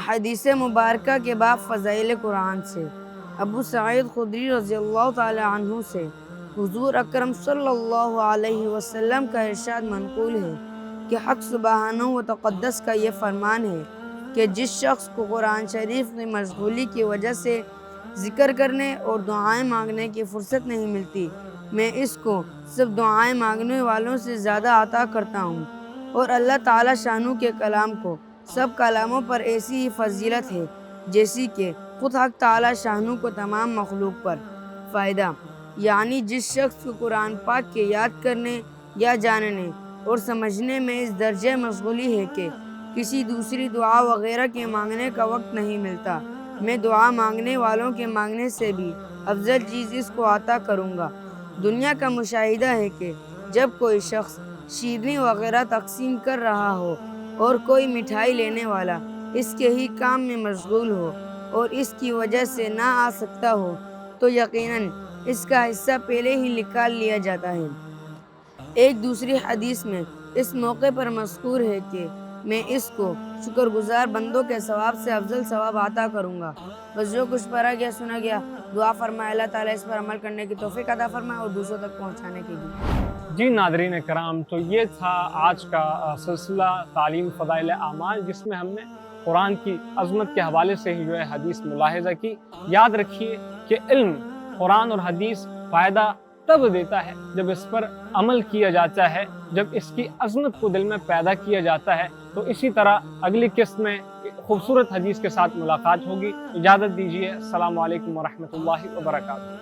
حدیث مبارکہ کے باب فضائل قرآن سے ابو سعید خدری رضی اللہ تعالی عنہ سے حضور اکرم صلی اللہ علیہ وسلم کا ارشاد منقول ہے کہ حق سبحانہ و تقدس کا یہ فرمان ہے کہ جس شخص کو قرآن شریف کی مشغولی کی وجہ سے ذکر کرنے اور دعائیں مانگنے کی فرصت نہیں ملتی، میں اس کو صرف دعائیں مانگنے والوں سے زیادہ عطا کرتا ہوں، اور اللہ تعالیٰ شانو کے کلام کو سب کلاموں پر ایسی ہی فضیلت ہے جیسی کہ خود حق تعالیٰ شانو کو تمام مخلوق پر۔ فائدہ، یعنی جس شخص کو قرآن پاک کے یاد کرنے یا جاننے اور سمجھنے میں اس درجے مشغولی ہے کہ کسی دوسری دعا وغیرہ کے مانگنے کا وقت نہیں ملتا، میں دعا مانگنے والوں کے مانگنے سے بھی افضل چیز اس کو عطا کروں گا۔ دنیا کا مشاہدہ ہے کہ جب کوئی شخص شیرنی وغیرہ تقسیم کر رہا ہو اور کوئی مٹھائی لینے والا اس کے ہی کام میں مشغول ہو اور اس کی وجہ سے نہ آ سکتا ہو تو یقیناً اس کا حصہ پہلے ہی نکال لیا جاتا ہے۔ ایک دوسری حدیث میں اس موقع پر مذکور ہے کہ میں اس کو شکر گزار بندوں کے ثواب سے افضل ثواب عطا کروں گا۔ بس جو کچھ پڑھا گیا سنا گیا، دعا فرمائے اللہ تعالیٰ اس پر عمل کرنے کی توفیق عطا فرمائے اور دوسروں تک پہنچانے کی بھی۔ جی ناظرین کرام، تو یہ تھا آج کا سلسلہ تعلیم فضائل اعمال، جس میں ہم نے قرآن کی عظمت کے حوالے سے ہی حدیث ملاحظہ کی۔ یاد رکھیے کہ علم، قرآن اور حدیث فائدہ تب دیتا ہے جب اس پر عمل کیا جاتا ہے، جب اس کی عظمت کو دل میں پیدا کیا جاتا ہے۔ تو اسی طرح اگلی قسط میں خوبصورت حدیث کے ساتھ ملاقات ہوگی۔ اجازت دیجیے، السلام علیکم ورحمۃ اللہ وبرکاتہ۔